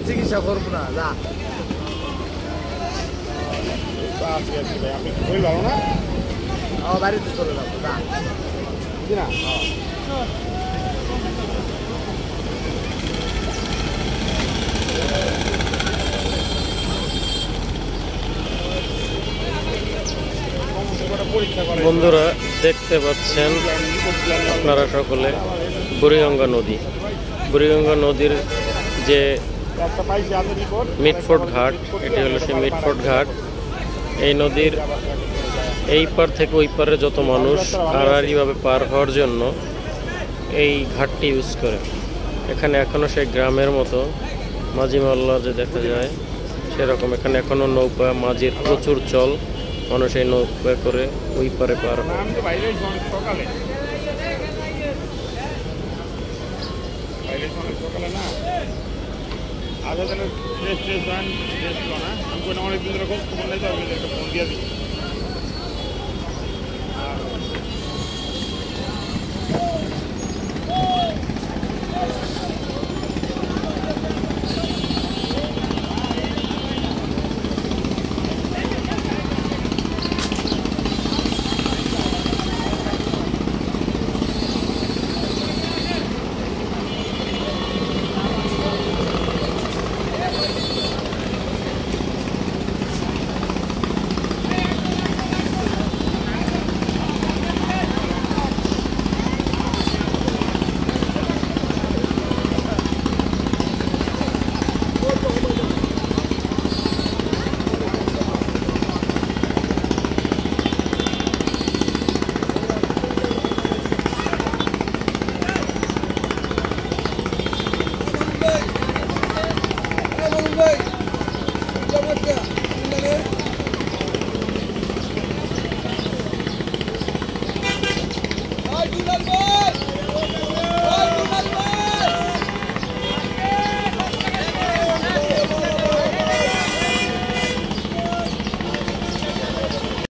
চিকিৎসা করবো না যা আপনি শরীর ভালো না? আমার বাড়িতে চলে যাবো যা জি না বন্ধুরা দেখতে পাচ্ছেন আপনারা সকলে বুড়িগঙ্গা নদী। বুড়িগঙ্গা নদীর যে মিটফোর্ট ঘাট, এটি হলো সেই মিটফোর্ট ঘাট। এই নদীর এই পার থেকে ওই পারে যত মানুষ আড়াআড়িভাবে পার হওয়ার জন্য এই ঘাটটি ইউজ করে। এখানে এখনও সেই গ্রামের মতো মাঝি মহল্লা যে দেখা যায় সেরকম এখানে এখনও নৌকা মাঝির প্রচুর চল। মানুষ এই নৌকা করে ওই পারে পার হয়। সকালে না আগে তাহলে অনেকদিন ধরে খবর নেই তো আমি একটা ফোন দিয়ে দিই।